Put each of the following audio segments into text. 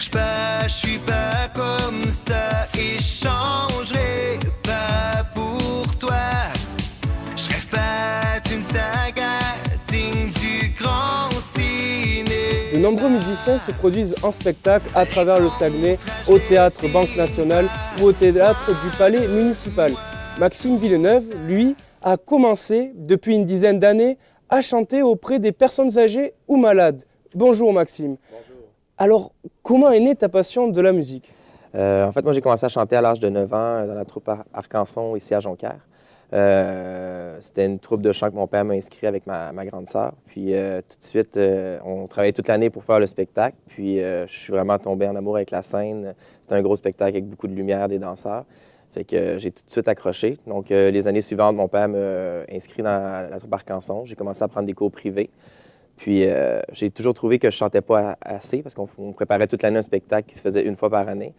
cherche pas, je suis pas comme ça et je changerai pas pour toi. Je rêve pas d'une saga digne du grand ciné. De nombreux musiciens se produisent en spectacle à travers le Saguenay, au Théâtre Banque Nationale ou au Théâtre du Palais Municipal. Maxime Villeneuve, lui, a commencé depuis une dizaine d'années à chanter auprès des personnes âgées ou malades. Bonjour Maxime. Bonjour. Alors, comment est née ta passion de la musique? En fait, moi, j'ai commencé à chanter à l'âge de 9 ans dans la troupe Arc-en-Son ici à Jonquière. C'était une troupe de chant que mon père m'a inscrit avec ma grande sœur. Puis tout de suite, on travaillait toute l'année pour faire le spectacle. Puis je suis vraiment tombé en amour avec la scène. C'était un gros spectacle avec beaucoup de lumière, des danseurs. Fait que j'ai tout de suite accroché. Donc les années suivantes, mon père m'a inscrit dans la troupe Arc-en-Son. J'ai commencé à prendre des cours privés. Puis j'ai toujours trouvé que je chantais pas assez parce qu'on préparait toute l'année un spectacle qui se faisait une fois par année.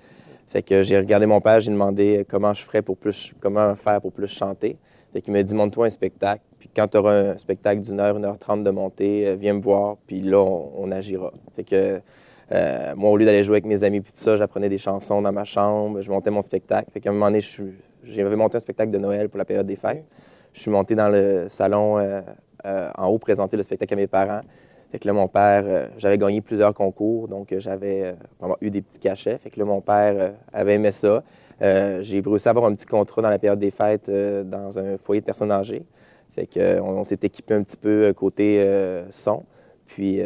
Fait que j'ai regardé mon père, j'ai demandé comment faire pour plus chanter. Fait qu'il m'a dit, monte-toi un spectacle. Puis quand tu auras un spectacle d'une heure, 1h30 de montée, viens me voir, puis là, on agira. Fait que moi, au lieu d'aller jouer avec mes amis puis tout ça, j'apprenais des chansons dans ma chambre, je montais mon spectacle. Fait qu'à un moment donné, j'avais monté un spectacle de Noël pour la période des fêtes. Je suis monté dans le salon en haut présenter le spectacle à mes parents. Fait que là, mon père, j'avais gagné plusieurs concours, donc j'avais vraiment eu des petits cachets. Fait que là, mon père avait aimé ça. J'ai réussi à avoir un petit contrat dans la période des fêtes dans un foyer de personnes âgées. Fait que on s'est équipé un petit peu côté son. Puis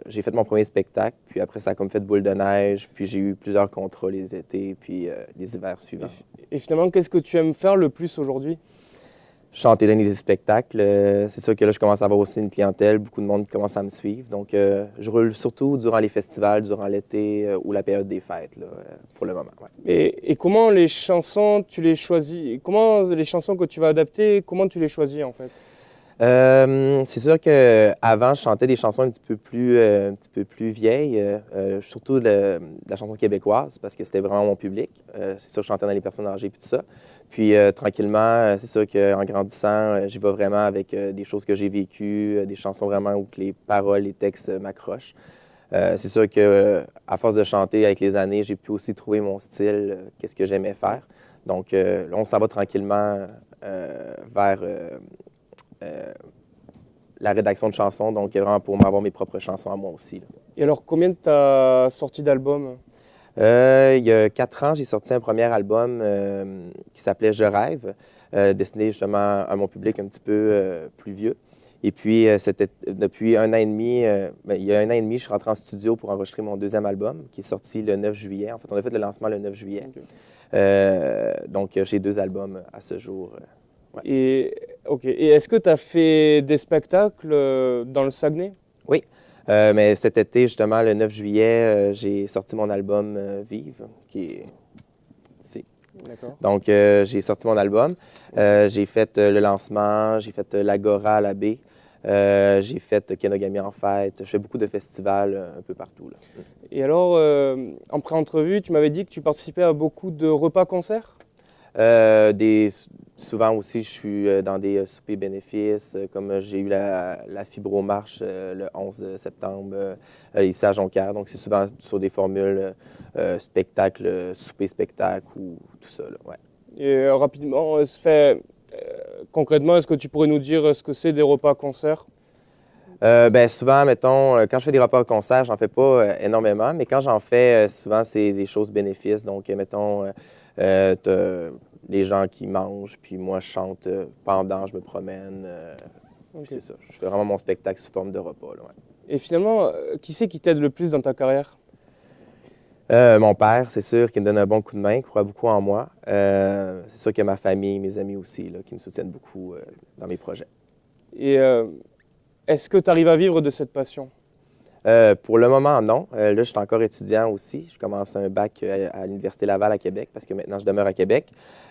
j'ai fait mon premier spectacle. Puis après, ça a comme fait boule de neige. Puis j'ai eu plusieurs contrats les étés, puis les hivers suivants. Et finalement, qu'est-ce que tu aimes faire le plus aujourd'hui? Chanter, donner des spectacles. C'est sûr que là, je commence à avoir aussi une clientèle, beaucoup de monde qui commence à me suivre. Donc, je roule surtout durant les festivals, durant l'été ou la période des fêtes, là, pour le moment. Ouais. Et comment les chansons, tu les choisis? Comment les chansons que tu vas adapter, comment tu les choisis en fait? C'est sûr qu'avant, je chantais des chansons un petit peu plus vieilles, surtout de la chanson québécoise, parce que c'était vraiment mon public. C'est sûr que je chantais dans les personnes âgées et tout ça. Puis tranquillement, c'est sûr qu'en grandissant, j'y vais vraiment avec des choses que j'ai vécues, des chansons vraiment où que les paroles, les textes m'accrochent. C'est sûr qu'à force de chanter avec les années, j'ai pu aussi trouver mon style, qu'est-ce que j'aimais faire. Donc là, on s'en va tranquillement vers la rédaction de chansons, donc vraiment pour m'avoir mes propres chansons à moi aussi. Là. Et alors, combien tu as sorti d'albums? Il y a 4 ans, j'ai sorti un premier album qui s'appelait Je rêve, destiné justement à mon public un petit peu plus vieux. Et puis, c'était depuis un an et demi, il y a un an et demi, je suis rentré en studio pour enregistrer mon deuxième album, qui est sorti le 9 juillet. En fait, on a fait le lancement le 9 juillet. Okay. Donc, j'ai 2 albums à ce jour. Ouais. Et est-ce que tu as fait des spectacles dans le Saguenay? Oui. Mais cet été, justement, le 9 juillet, j'ai sorti mon album Vive, qui est ici. D'accord. Donc, j'ai sorti mon album. J'ai fait le lancement, j'ai fait l'Agora à la baie, j'ai fait Kenogami en fête. Je fais beaucoup de festivals un peu partout. Là. Et alors, en pré-entrevue, tu m'avais dit que tu participais à beaucoup de repas-concerts? Souvent aussi, je suis dans des soupers bénéfices, comme j'ai eu la Fibromarche le 11 septembre ici à Jonquière. Donc, c'est souvent sur des formules spectacle, souper-spectacle ou tout ça. Là, ouais. Et rapidement, concrètement, est-ce que tu pourrais nous dire ce que c'est des repas-concerts? Ben souvent, mettons, quand je fais des repas-concerts, j'en fais pas énormément, mais quand j'en fais, souvent, c'est des choses bénéfices. Donc, mettons, les gens qui mangent, puis moi, je chante pendant, je me promène. Okay. C'est ça. Je fais vraiment mon spectacle sous forme de repas. Là, ouais. Et finalement, qui c'est qui t'aide le plus dans ta carrière? Mon père, c'est sûr, qui me donne un bon coup de main, qui croit beaucoup en moi. C'est sûr que ma famille, mes amis aussi, là, qui me soutiennent beaucoup dans mes projets. Et est-ce que tu arrives à vivre de cette passion? Pour le moment, non. Là, je suis encore étudiant aussi. Je commence un bac à l'Université Laval à Québec parce que maintenant, je demeure à Québec.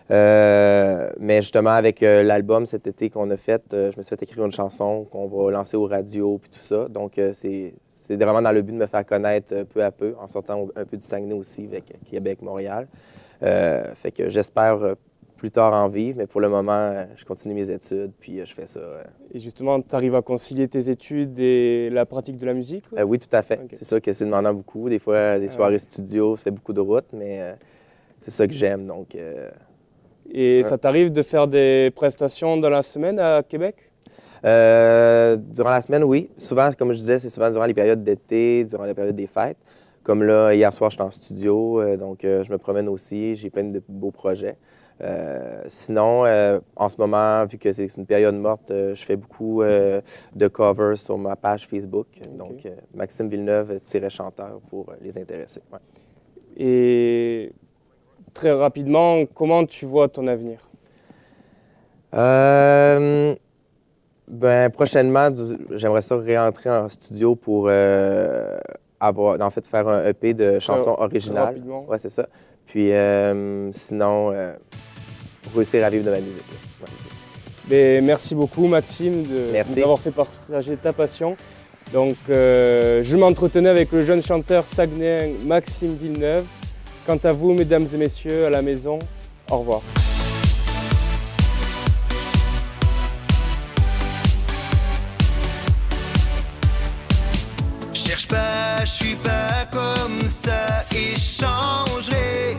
Mais justement, avec l'album cet été qu'on a fait, je me suis fait écrire une chanson qu'on va lancer aux radios puis tout ça. Donc, c'est vraiment dans le but de me faire connaître peu à peu, en sortant un peu du Saguenay aussi, avec Québec, Montréal. Fait que j'espère plus tard en vivre, mais pour le moment, je continue mes études, puis je fais ça. Et justement, tu arrives à concilier tes études et la pratique de la musique? Oui, tout à fait. Ok. C'est sûr que c'est demandant beaucoup. Des fois, des soirées studio, c'est beaucoup de route, mais c'est ça que j'aime. Donc, Et ça t'arrive de faire des prestations dans la semaine à Québec? durant la semaine, oui. Souvent, comme je disais, c'est souvent durant les périodes d'été, durant les périodes des fêtes. Comme là, hier soir, je suis en studio, donc je me promène aussi. J'ai plein de beaux projets. Sinon, en ce moment, vu que c'est une période morte, je fais beaucoup de covers sur ma page Facebook. Okay. Donc, Maxime Villeneuve-chanteur pour les intéressés. Ouais. Et très rapidement, comment tu vois ton avenir? Prochainement, j'aimerais ça réentrer en studio pour faire un EP de chansons originales. Rapidement. Ouais, c'est ça. Puis sinon, réussir à vivre de ma musique. Ouais. Mais merci beaucoup, Maxime, de nous avoir fait partager ta passion. Donc, je m'entretenais avec le jeune chanteur saguenayen Maxime Villeneuve. Quant à vous, mesdames et messieurs, à la maison, au revoir. Cherche pas, je suis pas comme ça et je changerai